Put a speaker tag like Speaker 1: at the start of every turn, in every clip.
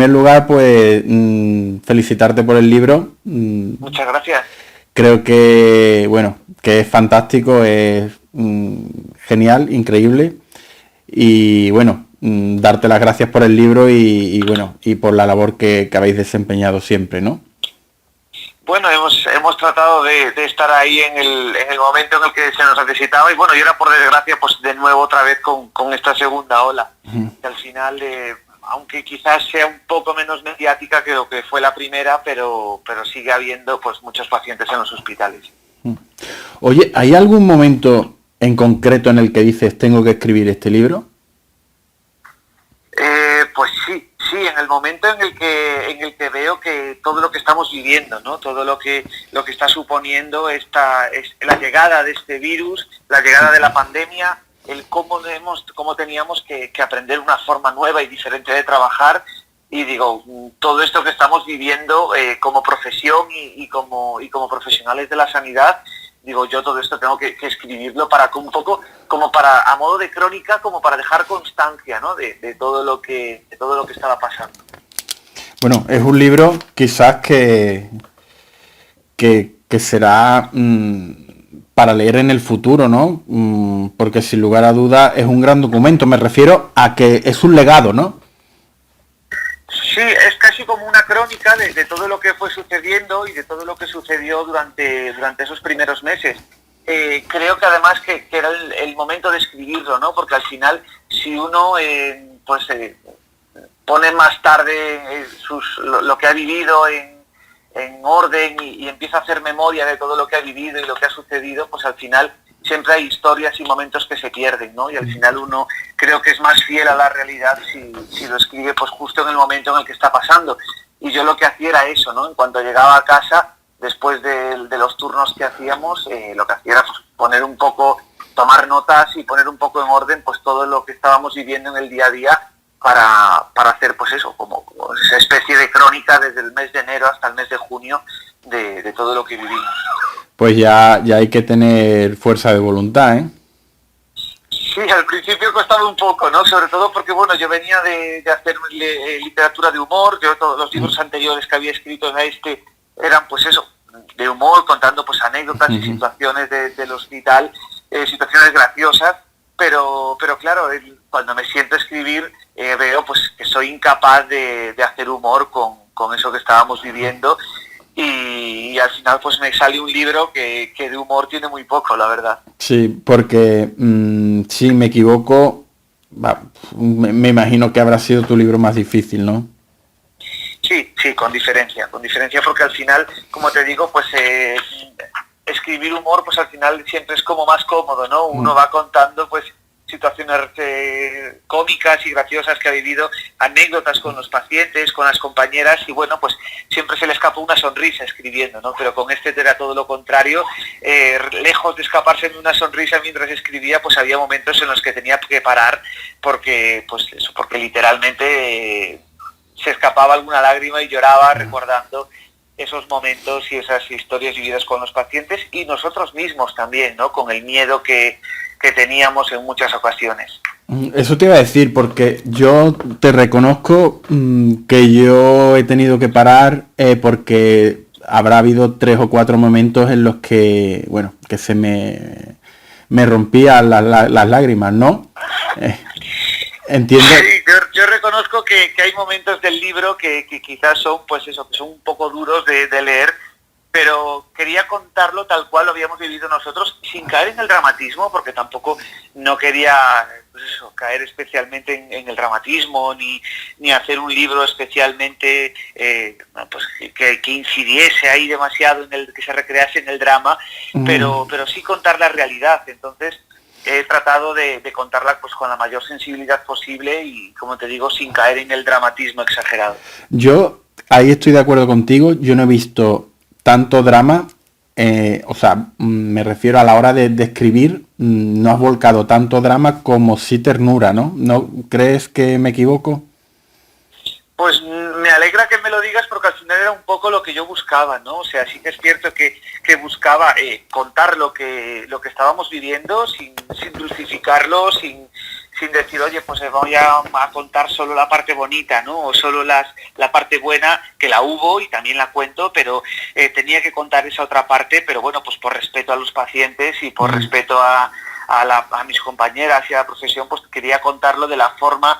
Speaker 1: primer lugar, pues felicitarte por el libro.
Speaker 2: Muchas gracias.
Speaker 1: Creo que, bueno, que es fantástico, es genial, increíble. Y bueno, darte las gracias por el libro bueno, y por la labor que habéis desempeñado siempre, ¿no?
Speaker 2: Bueno, hemos tratado de estar ahí en el momento en el que se nos necesitaba y bueno, y ahora por desgracia pues de nuevo otra vez con esta segunda ola. Que al final, aunque quizás sea un poco menos mediática que lo que fue la primera, pero sigue habiendo pues muchos pacientes en los hospitales.
Speaker 1: Oye, ¿hay algún momento en concreto en el que dices tengo que escribir este libro?
Speaker 2: Pues sí, en el momento en el que veo que todo lo que estamos viviendo, ¿no? Todo lo que está suponiendo es la llegada de este virus, la llegada de la pandemia, el cómo teníamos que aprender una forma nueva y diferente de trabajar, y digo, todo esto que estamos viviendo como profesión y como profesionales de la sanidad, digo, yo todo esto tengo que escribirlo para un poco como para a modo de crónica, como para dejar constancia, ¿no? de todo lo que estaba pasando.
Speaker 1: Bueno, es un libro quizás que será para leer en el futuro, ¿no? Porque sin lugar a dudas es un gran documento. Me refiero a que es un legado, ¿no?
Speaker 2: Sí, es casi como una crónica de todo lo que fue sucediendo y de todo lo que sucedió durante esos primeros meses. Creo que además que era el momento de escribirlo, ¿no? Porque al final, si uno pone más tarde lo que ha vivido en orden y empieza a hacer memoria de todo lo que ha vivido y lo que ha sucedido, pues al final siempre hay historias y momentos que se pierden, ¿no? Y al final uno creo que es más fiel a la realidad si lo escribe pues justo en el momento en el que está pasando. Y yo lo que hacía era eso, ¿no? En cuanto llegaba a casa, después de los turnos que hacíamos, lo que hacía era pues, poner un poco, tomar notas y poner un poco en orden pues todo lo que estábamos viviendo en el día a día para hacer pues eso, como esa especie de crónica desde el mes de enero hasta el mes de junio de todo lo que vivimos.
Speaker 1: Pues ya hay que tener fuerza de voluntad, ¿eh?
Speaker 2: Sí, al principio costaba un poco, ¿no? Sobre todo porque, bueno, yo venía de hacer literatura de humor, yo todos los libros anteriores que había escrito a este eran, pues eso, de humor, contando pues anécdotas y situaciones del hospital, situaciones graciosas, pero claro, cuando me siento a escribir veo pues que soy incapaz de hacer humor con eso que estábamos viviendo. Y al final pues me sale un libro que de humor tiene muy poco, la verdad.
Speaker 1: Sí, porque si me equivoco, me imagino que habrá sido tu libro más difícil, ¿no?
Speaker 2: Sí, con diferencia porque al final, como te digo, pues escribir humor pues al final siempre es como más cómodo, ¿no? Uno va contando pues situaciones cómicas y graciosas que ha vivido, anécdotas con los pacientes, con las compañeras, y bueno, pues siempre se le escapó una sonrisa escribiendo, ¿no? Pero con este era todo lo contrario, lejos de escaparse de una sonrisa mientras escribía, pues había momentos en los que tenía que parar porque literalmente se escapaba alguna lágrima y lloraba recordando esos momentos y esas historias vividas con los pacientes y nosotros mismos también, ¿no? Con el miedo que teníamos en muchas ocasiones.
Speaker 1: Eso te iba a decir, porque yo te reconozco que yo he tenido que parar porque habrá habido 3 o 4 momentos en los que, bueno, que se me rompían las lágrimas, ¿no? Entiendo.
Speaker 2: Sí, yo reconozco que hay momentos del libro que quizás son, pues eso, que son un poco duros de leer, pero quería contarlo tal cual lo habíamos vivido nosotros, sin caer en el dramatismo, porque tampoco no quería pues eso, caer especialmente en el dramatismo, ni hacer un libro especialmente pues que incidiese ahí demasiado, que se recrease en el drama, pero sí contar la realidad. Entonces he tratado de contarla pues con la mayor sensibilidad posible y, como te digo, sin caer en el dramatismo exagerado.
Speaker 1: Yo ahí estoy de acuerdo contigo, yo no he visto tanto drama, me refiero a la hora de escribir, no has volcado tanto drama como sí ternura, ¿no? ¿No crees que me equivoco?
Speaker 2: Pues me alegra que me lo digas porque al final era un poco lo que yo buscaba, ¿no? O sea, sí que es cierto que buscaba contar lo que estábamos viviendo sin dulcificarlo, sin sin decir, oye, pues voy a contar solo la parte bonita, ¿no? O solo la parte buena, que la hubo y también la cuento, pero tenía que contar esa otra parte, pero bueno, pues por respeto a los pacientes y por respeto a mis compañeras y a la profesión, pues quería contarlo de la forma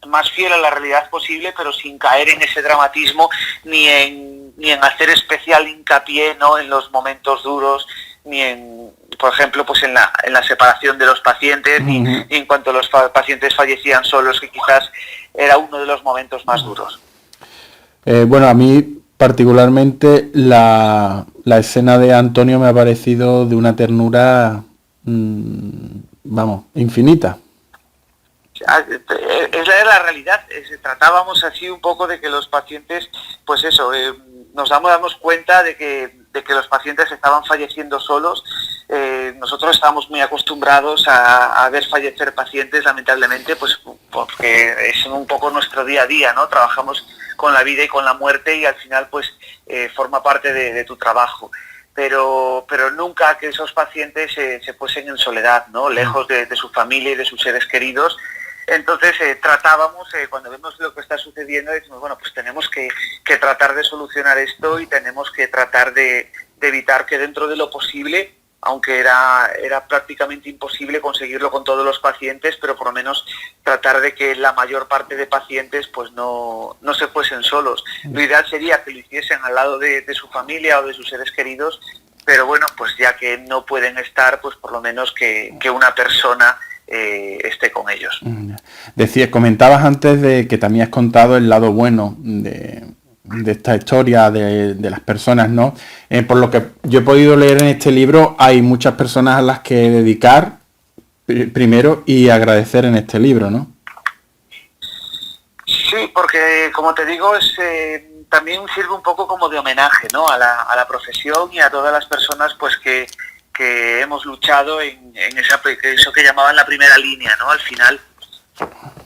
Speaker 2: más fiel a la realidad posible, pero sin caer en ese dramatismo ni en hacer especial hincapié, ¿no?, en los momentos duros, ni en, por ejemplo, pues en la separación de los pacientes, ni en cuanto los pacientes fallecían solos, que quizás era uno de los momentos más duros.
Speaker 1: Bueno, a mí particularmente la escena de Antonio me ha parecido de una ternura, vamos, infinita.
Speaker 2: Es la realidad. Tratábamos así un poco de que los pacientes, pues eso, nos damos cuenta de que los pacientes estaban falleciendo solos. Nosotros estábamos muy acostumbrados a ver fallecer pacientes, lamentablemente, pues porque es un poco nuestro día a día, ¿no? Trabajamos con la vida y con la muerte y al final pues forma parte de tu trabajo. Pero nunca que esos pacientes se fuesen en soledad, ¿no?, lejos de su familia y de sus seres queridos. Entonces tratábamos, cuando vemos lo que está sucediendo, decimos, bueno, pues tenemos que tratar de solucionar esto y tenemos que tratar de evitar que dentro de lo posible, aunque era prácticamente imposible conseguirlo con todos los pacientes, pero por lo menos tratar de que la mayor parte de pacientes pues no se fuesen solos. Lo ideal sería que lo hiciesen al lado de su familia o de sus seres queridos, pero bueno, pues ya que no pueden estar, pues por lo menos que una persona esté con ellos.
Speaker 1: Comentabas antes de que también has contado el lado bueno de esta historia de las personas, ¿no? Por lo que yo he podido leer en este libro, hay muchas personas a las que dedicar primero y agradecer en este libro, ¿no?
Speaker 2: Sí, porque como te digo, también sirve un poco como de homenaje, ¿no?, a la profesión y a todas las personas pues que hemos luchado en eso que llamaban la primera línea, ¿no? Al final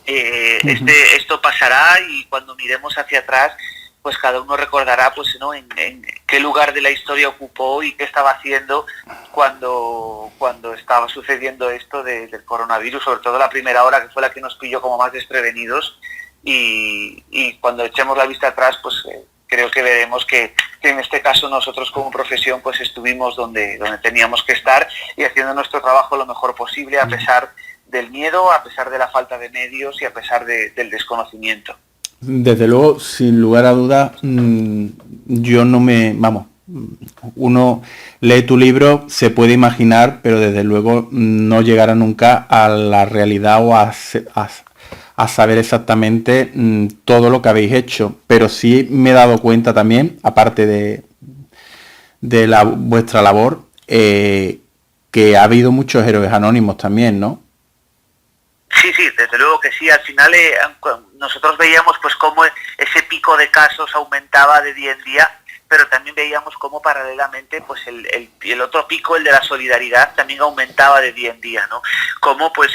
Speaker 2: esto pasará y cuando miremos hacia atrás, pues cada uno recordará pues, ¿no?, en qué lugar de la historia ocupó y qué estaba haciendo cuando estaba sucediendo esto del coronavirus, sobre todo la primera hora, que fue la que nos pilló como más desprevenidos, y cuando echemos la vista atrás, pues creo que veremos que en este caso nosotros como profesión pues estuvimos donde teníamos que estar y haciendo nuestro trabajo lo mejor posible, a pesar del miedo, a pesar de la falta de medios y a pesar del desconocimiento.
Speaker 1: Desde luego, sin lugar a dudas, yo no me... Vamos, uno lee tu libro, se puede imaginar, pero desde luego no llegará nunca a la realidad o a saber exactamente todo lo que habéis hecho. Pero sí me he dado cuenta también, aparte de vuestra labor, que ha habido muchos héroes anónimos también, ¿no?
Speaker 2: Sí, desde luego que sí. Al final nosotros veíamos pues cómo ese pico de casos aumentaba de día en día, pero también veíamos cómo paralelamente pues el otro pico, el de la solidaridad, también aumentaba de día en día, ¿no? Cómo pues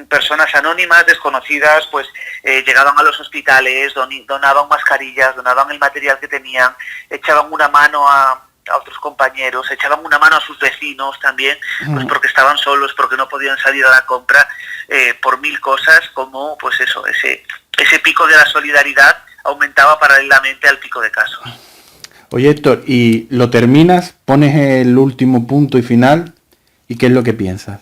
Speaker 2: personas anónimas, desconocidas, pues llegaban a los hospitales, donaban mascarillas, donaban el material que tenían, echaban una mano a otros compañeros, echaban una mano a sus vecinos también, pues porque estaban solos, porque no podían salir a la compra, por mil cosas, como pues eso, ese pico de la solidaridad aumentaba paralelamente al pico de casos.
Speaker 1: Oye, Héctor, y lo terminas, pones el último punto y final, ¿y qué es lo que piensas?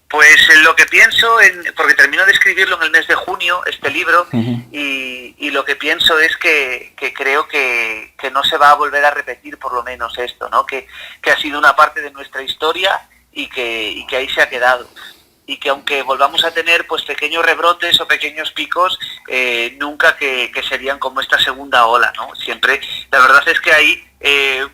Speaker 2: Pues lo que pienso, porque termino de escribirlo en el mes de junio, este libro, y lo que pienso es que creo que no se va a volver a repetir por lo menos esto, ¿no? Que ha sido una parte de nuestra historia y que ahí se ha quedado. Y que aunque volvamos a tener pues pequeños rebrotes o pequeños picos, nunca que serían como esta segunda ola, ¿no? Siempre, la verdad es que ahí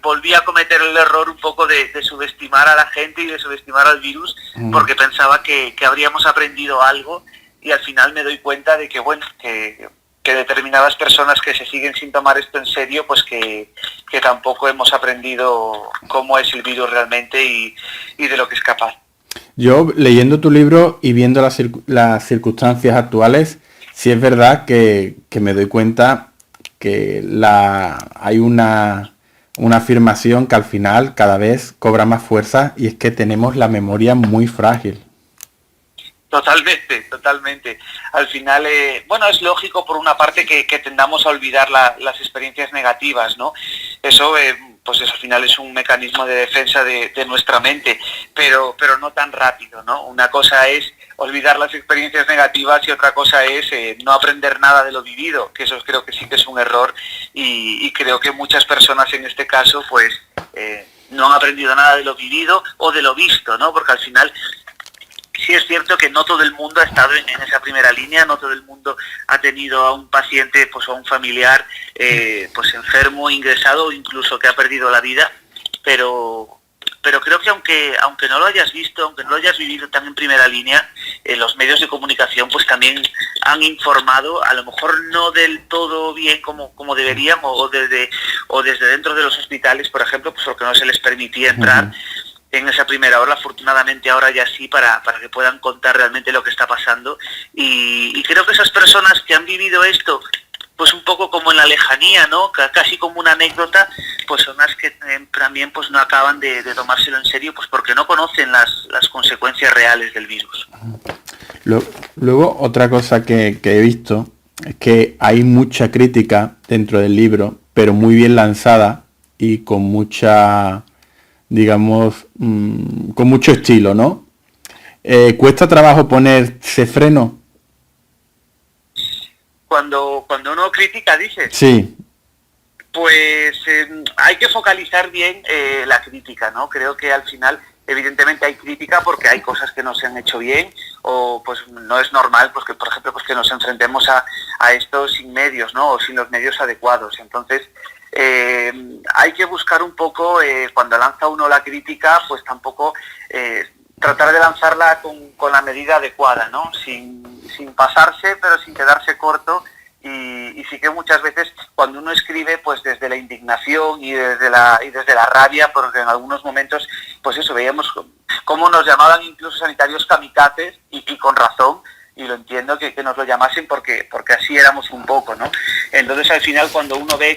Speaker 2: volví a cometer el error un poco de subestimar a la gente y de subestimar al virus, porque pensaba que habríamos aprendido algo, y al final me doy cuenta de que, bueno, que determinadas personas que se siguen sin tomar esto en serio, pues que tampoco hemos aprendido cómo es el virus realmente y de lo que es capaz.
Speaker 1: Yo, leyendo tu libro y viendo las circunstancias actuales, sí es verdad que me doy cuenta que hay una una afirmación que al final cada vez cobra más fuerza, y es que tenemos la memoria muy frágil.
Speaker 2: Totalmente, totalmente. Al final, bueno, es lógico por una parte que tendamos a olvidar las experiencias negativas, ¿no? Eso, pues eso al final es un mecanismo de defensa de nuestra mente, pero no tan rápido, ¿no? Una cosa es olvidar las experiencias negativas y otra cosa es no aprender nada de lo vivido, que eso creo que sí que es un error y creo que muchas personas en este caso, pues, no han aprendido nada de lo vivido o de lo visto, ¿no? Porque al final sí es cierto que no todo el mundo ha estado en esa primera línea, no todo el mundo ha tenido a un paciente, pues a un familiar pues enfermo, ingresado o incluso que ha perdido la vida, pero creo que aunque no lo hayas visto, aunque no lo hayas vivido tan en primera línea, los medios de comunicación pues también han informado, a lo mejor no del todo bien como deberían, o desde dentro de los hospitales, por ejemplo, pues porque no se les permitía entrar. En esa primera hora, afortunadamente ahora ya sí, para que puedan contar realmente lo que está pasando. Y creo que esas personas que han vivido esto, pues un poco como en la lejanía, ¿no? Casi como una anécdota, pues son las que también pues no acaban de tomárselo en serio, pues porque no conocen las consecuencias reales del virus.
Speaker 1: Luego, otra cosa que he visto es que hay mucha crítica dentro del libro, pero muy bien lanzada y con mucha, digamos, con mucho estilo, ¿no? ¿Cuesta trabajo ponerse freno?
Speaker 2: Cuando uno critica, dices.
Speaker 1: Sí.
Speaker 2: Pues hay que focalizar bien la crítica, ¿no? Creo que al final, evidentemente hay crítica porque hay cosas que no se han hecho bien, o pues no es normal, pues que por ejemplo pues que nos enfrentemos a esto sin medios, ¿no? O sin los medios adecuados. Entonces, hay que buscar un poco, cuando lanza uno la crítica, pues tampoco tratar de lanzarla con la medida adecuada, ¿no? Sin pasarse, pero sin quedarse corto. Y sí que muchas veces cuando uno escribe pues desde la indignación y desde la rabia, porque en algunos momentos pues eso, veíamos cómo nos llamaban incluso sanitarios kamikazes y con razón, y lo entiendo que nos lo llamasen porque así éramos un poco, ¿no? Entonces al final cuando uno ve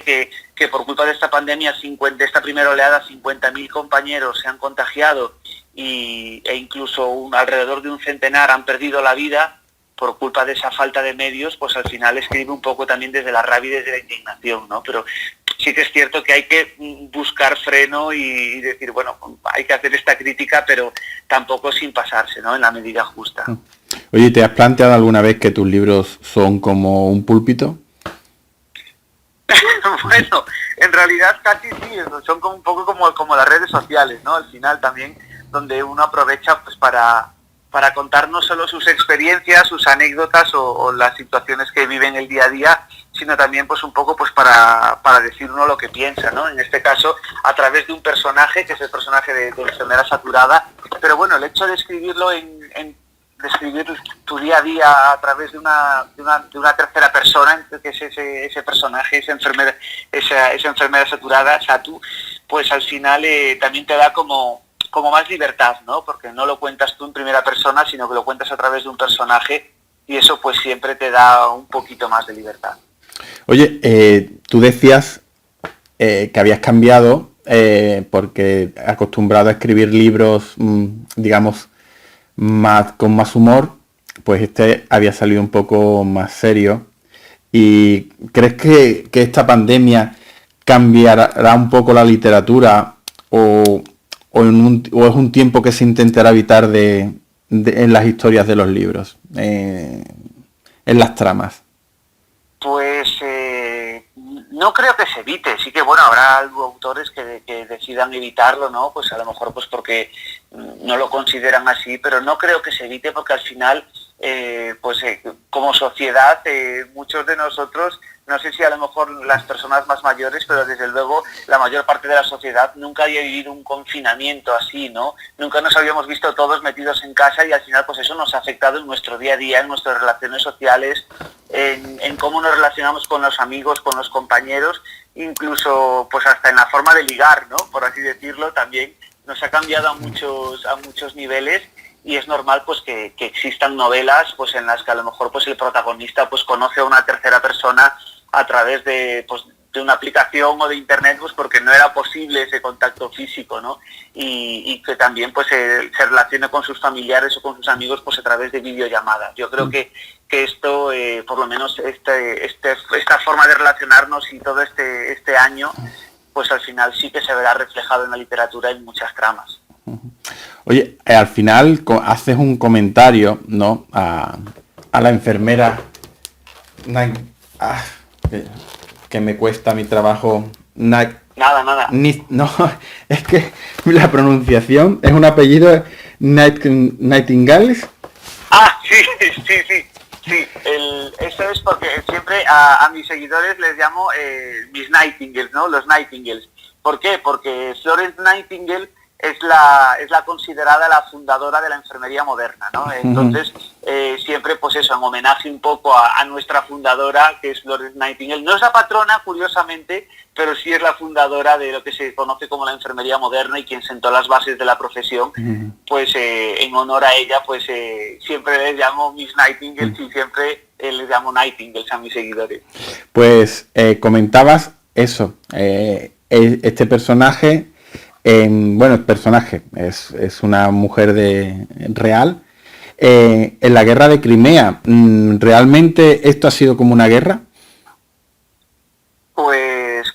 Speaker 2: que por culpa de esta pandemia, de esta primera oleada, 50.000 compañeros se han contagiado e incluso alrededor de un centenar han perdido la vida por culpa de esa falta de medios, pues al final escribe un poco también desde la rabia y desde la indignación, ¿no? Pero sí que es cierto que hay que buscar freno y decir, bueno, hay que hacer esta crítica, pero tampoco sin pasarse, ¿no? En la medida justa.
Speaker 1: Oye, ¿te has planteado alguna vez que tus libros son como un púlpito?
Speaker 2: Bueno, en realidad casi sí, son como un poco como las redes sociales, ¿no? Al final también, donde uno aprovecha pues para contar no solo sus experiencias, sus anécdotas o las situaciones que vive en el día a día, sino también pues un poco pues para decir uno lo que piensa, ¿no? En este caso, a través de un personaje, que es el personaje de enfermera saturada, pero bueno, el hecho de escribirlo describir tu día a día a través de una tercera persona, que es ese personaje, esa enfermera saturada, Satu, pues al final también te da como más libertad, ¿no? Porque no lo cuentas tú en primera persona, sino que lo cuentas a través de un personaje, y eso pues siempre te da un poquito más de libertad.
Speaker 1: Oye, tú decías que habías cambiado porque acostumbrado a escribir libros, digamos, con más humor, pues este había salido un poco más serio. ¿Y crees que esta pandemia cambiará un poco la literatura o es un tiempo que se intentará evitar en las historias de los libros, en las tramas?
Speaker 2: Pues no creo que se evite, sí que bueno, habrá autores que decidan evitarlo, ¿no? Pues a lo mejor pues porque no lo consideran así, pero no creo que se evite porque al final, como sociedad, muchos de nosotros, no sé si a lo mejor las personas más mayores, pero desde luego la mayor parte de la sociedad nunca había vivido un confinamiento así, ¿no? Nunca nos habíamos visto todos metidos en casa y al final pues eso nos ha afectado en nuestro día a día, en nuestras relaciones sociales, en cómo nos relacionamos con los amigos, con los compañeros, incluso pues hasta en la forma de ligar, ¿no? Por así decirlo, también nos ha cambiado a muchos niveles. Y es normal pues que existan novelas pues en las que a lo mejor pues el protagonista pues conoce a una tercera persona a través de una aplicación o de internet, pues porque no era posible ese contacto físico, ¿no? Y que también pues se relacione con sus familiares o con sus amigos pues a través de videollamadas. Yo creo que esto, por lo menos esta forma de relacionarnos y todo este año, pues al final sí que se verá reflejado en la literatura en muchas tramas.
Speaker 1: Oye, al final haces un comentario, ¿no? A la enfermera que me cuesta mi trabajo.
Speaker 2: Nada.
Speaker 1: No, es que la pronunciación es un apellido Nightingale.
Speaker 2: Ah, sí. Eso es porque siempre a mis seguidores les llamo mis Nightingales, ¿no? Los Nightingales. ¿Por qué? Porque Florence Nightingale es la considerada la fundadora de la enfermería moderna, ¿no? Entonces, siempre, pues eso, en homenaje un poco a nuestra fundadora, que es Florence Nightingale. No es la patrona, curiosamente, pero sí es la fundadora de lo que se conoce como la enfermería moderna y quien sentó las bases de la profesión. Pues en honor a ella, pues siempre les llamo Miss Nightingale y siempre les llamo Nightingales a mis seguidores.
Speaker 1: Pues comentabas eso, este personaje... el personaje es una mujer real. En la guerra de Crimea, ¿realmente esto ha sido como una guerra?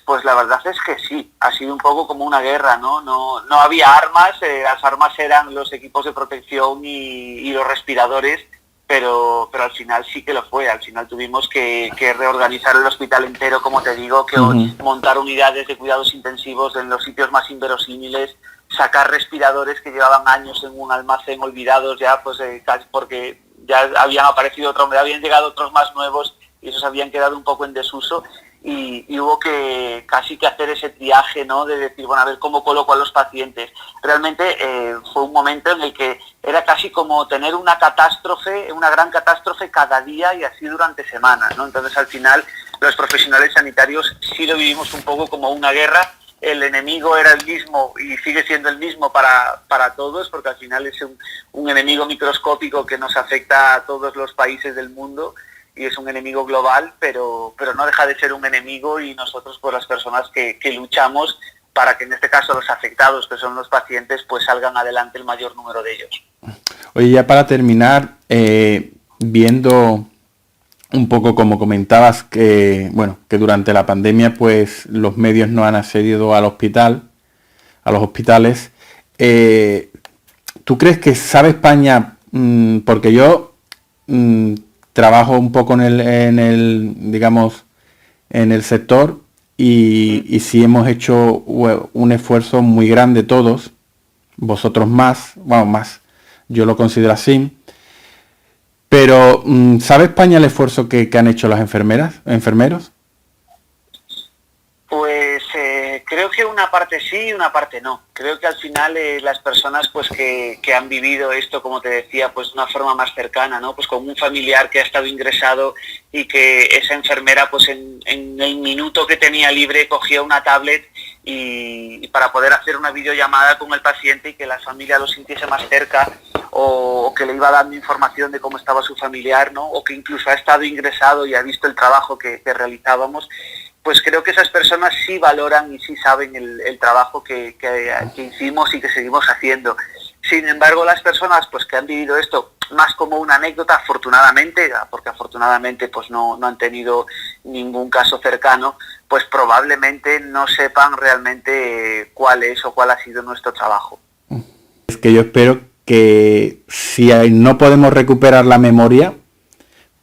Speaker 2: Pues la verdad es que sí, ha sido un poco como una guerra, ¿no? No había armas, las armas eran los equipos de protección y los respiradores, pero al final sí que lo fue. Al final tuvimos que reorganizar el hospital entero, como te digo, que montar unidades de cuidados intensivos en los sitios más inverosímiles, sacar respiradores que llevaban años en un almacén olvidados ya, pues porque ya habían aparecido habían llegado otros más nuevos y esos habían quedado un poco en desuso. Y hubo que casi que hacer ese triaje, ¿no? De decir, bueno, a ver cómo coloco a los pacientes. Realmente fue un momento en el que era casi como tener una gran catástrofe cada día y así durante semanas, ¿no? Entonces al final los profesionales sanitarios sí lo vivimos un poco como una guerra. El enemigo era el mismo y sigue siendo el mismo para todos, porque al final es un enemigo microscópico que nos afecta a todos los países del mundo. Y es un enemigo global, pero no deja de ser un enemigo y nosotros, pues las personas que luchamos para que en este caso los afectados, que son los pacientes, pues salgan adelante el mayor número de ellos.
Speaker 1: Oye, ya para terminar, viendo un poco como comentabas que durante la pandemia pues los medios no han accedido a los hospitales, ¿tú crees que sabe España? Porque yo... trabajo un poco en el sector y sí hemos hecho un esfuerzo muy grande todos, vosotros más, yo lo considero así, pero ¿sabe España el esfuerzo que han hecho las enfermeros?
Speaker 2: Pues creo que una parte sí y una parte no. Creo que al final las personas pues que han vivido esto, como te decía, pues de una forma más cercana, ¿no? Pues con un familiar que ha estado ingresado y que esa enfermera pues en el minuto que tenía libre cogía una tablet y para poder hacer una videollamada con el paciente y que la familia lo sintiese más cerca o que le iba dando información de cómo estaba su familiar, ¿no? O que incluso ha estado ingresado y ha visto el trabajo que realizábamos. Pues creo que esas personas sí valoran y sí saben el trabajo que hicimos y que seguimos haciendo. Sin embargo, las personas pues que han vivido esto más como una anécdota, afortunadamente, porque afortunadamente pues no han tenido ningún caso cercano, pues probablemente no sepan realmente cuál es o cuál ha sido nuestro trabajo.
Speaker 1: Es que yo espero que si no podemos recuperar la memoria,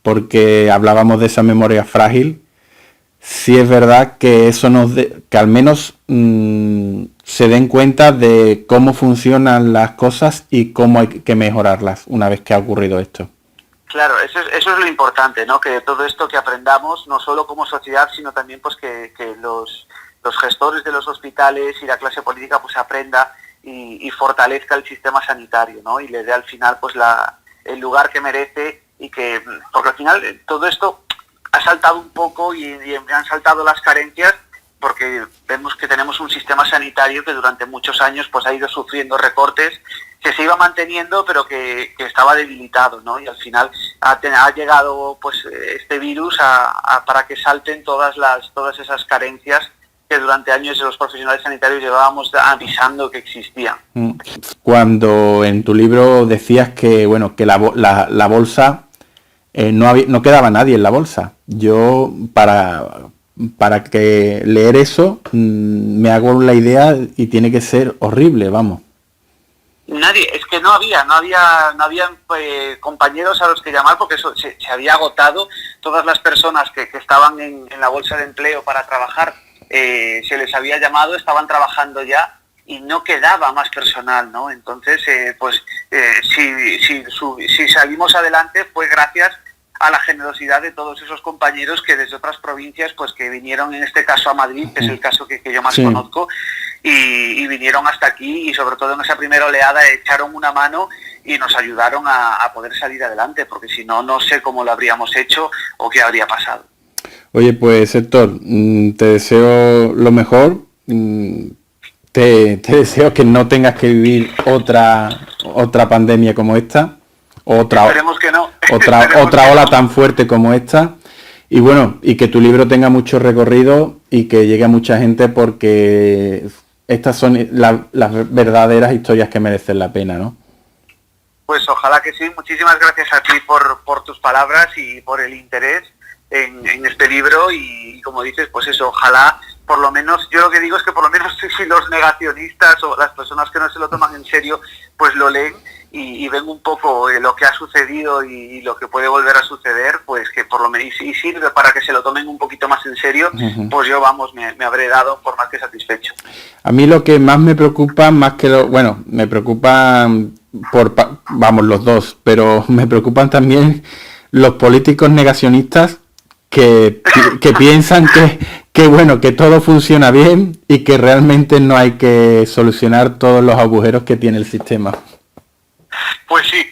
Speaker 1: porque hablábamos de esa memoria frágil, sí es verdad que eso que al menos se den cuenta de cómo funcionan las cosas y cómo hay que mejorarlas una vez que ha ocurrido esto.
Speaker 2: Claro, eso es lo importante, ¿no? Que todo esto que aprendamos, no solo como sociedad, sino también pues que los gestores de los hospitales y la clase política pues aprenda y fortalezca el sistema sanitario, ¿no? Y le dé al final pues el lugar que merece y que, porque al final todo esto ha saltado un poco y han saltado las carencias, porque vemos que tenemos un sistema sanitario que durante muchos años pues ha ido sufriendo recortes, que se iba manteniendo pero que estaba debilitado, ¿no? Y al final ha llegado pues este virus para que salten todas esas carencias que durante años los profesionales sanitarios llevábamos avisando que existían.
Speaker 1: Cuando en tu libro decías que bueno, que la bolsa no quedaba nadie en la bolsa. Yo para que leer eso me hago la idea y tiene que ser horrible, vamos.
Speaker 2: Nadie, es que no había compañeros a los que llamar, porque eso se había agotado. Todas las personas que estaban en la bolsa de empleo para trabajar, se les había llamado, estaban trabajando ya y no quedaba más personal, ¿no? Entonces, si salimos adelante fue gracias a la generosidad de todos esos compañeros que desde otras provincias, pues que vinieron en este caso a Madrid, que es el caso que yo más conozco, y vinieron hasta aquí, y sobre todo en esa primera oleada echaron una mano y nos ayudaron a poder salir adelante, porque si no, no sé cómo lo habríamos hecho o qué habría pasado.
Speaker 1: Oye, pues Héctor, te deseo lo mejor, te deseo que no tengas que vivir otra pandemia como esta,
Speaker 2: esperemos que no.
Speaker 1: otra ola tan fuerte como esta, y bueno, y que tu libro tenga mucho recorrido y que llegue a mucha gente, porque estas son las verdaderas historias que merecen la pena, ¿no?
Speaker 2: Pues ojalá que sí. Muchísimas gracias a ti por tus palabras y por el interés en este libro, y como dices, pues eso, ojalá por lo menos, yo lo que digo es que por lo menos si los negacionistas o las personas que no se lo toman en serio, pues lo leen y ven un poco lo que ha sucedido y lo que puede volver a suceder, pues que por lo menos y sirve para que se lo tomen un poquito más en serio, pues yo me habré dado por más que satisfecho.
Speaker 1: A mí lo que más me preocupa, me preocupan los dos, pero me preocupan también los políticos negacionistas que piensan que todo funciona bien y que realmente no hay que solucionar todos los agujeros que tiene el sistema.
Speaker 2: Pues sí,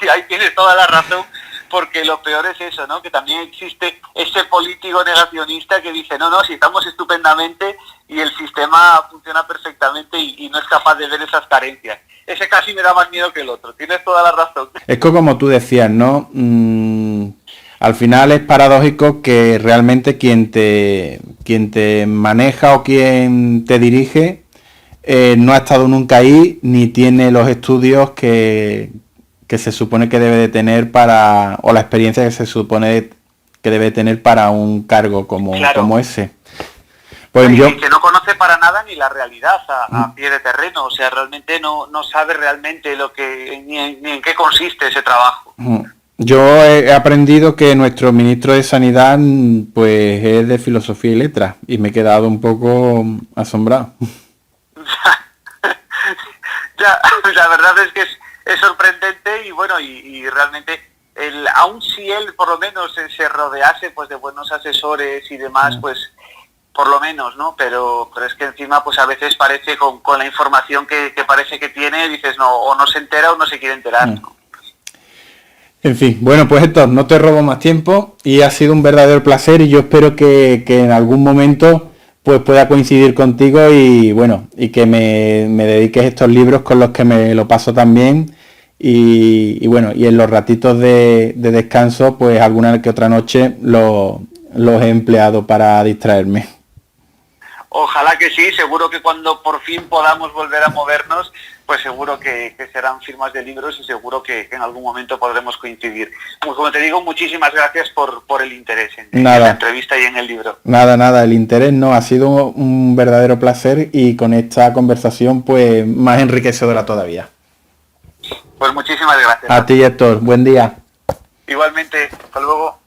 Speaker 2: ahí tienes toda la razón, porque lo peor es eso, ¿no? Que también existe ese político negacionista que dice, no, si estamos estupendamente y el sistema funciona perfectamente y no es capaz de ver esas carencias. Ese casi me da más miedo que el otro, tienes toda la razón.
Speaker 1: Es que como tú decías, ¿no? Al final es paradójico que realmente quien te maneja o quien te dirige no ha estado nunca ahí, ni tiene los estudios que se supone que debe de tener o la experiencia que se supone que debe tener para un cargo como ese. Pues
Speaker 2: y que no conoce para nada ni la realidad a pie de terreno, o sea, realmente no sabe realmente ni en qué consiste ese trabajo.
Speaker 1: Yo he aprendido que nuestro ministro de Sanidad pues es de Filosofía y Letras y me he quedado un poco asombrado.
Speaker 2: Ya, la verdad es que es sorprendente y bueno, y realmente aun si él por lo menos se rodease pues de buenos asesores y demás, pues por lo menos, ¿no? Pero es que encima pues a veces parece con la información que parece que tiene, dices no, o no se entera o no se quiere enterar, ¿no?
Speaker 1: En fin, bueno, pues Héctor, no te robo más tiempo y ha sido un verdadero placer, y yo espero que en algún momento pues pueda coincidir contigo y bueno, y que me dediques estos libros con los que me lo paso también, y bueno, y en los ratitos de descanso pues alguna que otra noche los he empleado para distraerme.
Speaker 2: Ojalá que sí, seguro que cuando por fin podamos volver a movernos, pues seguro que serán firmas de libros y seguro que en algún momento podremos coincidir. Como te digo, muchísimas gracias por el interés en la entrevista y en el libro.
Speaker 1: Nada, el interés no, ha sido un verdadero placer, y con esta conversación pues más enriquecedora todavía.
Speaker 2: Pues muchísimas gracias.
Speaker 1: A ti, Héctor, buen día.
Speaker 2: Igualmente, hasta luego.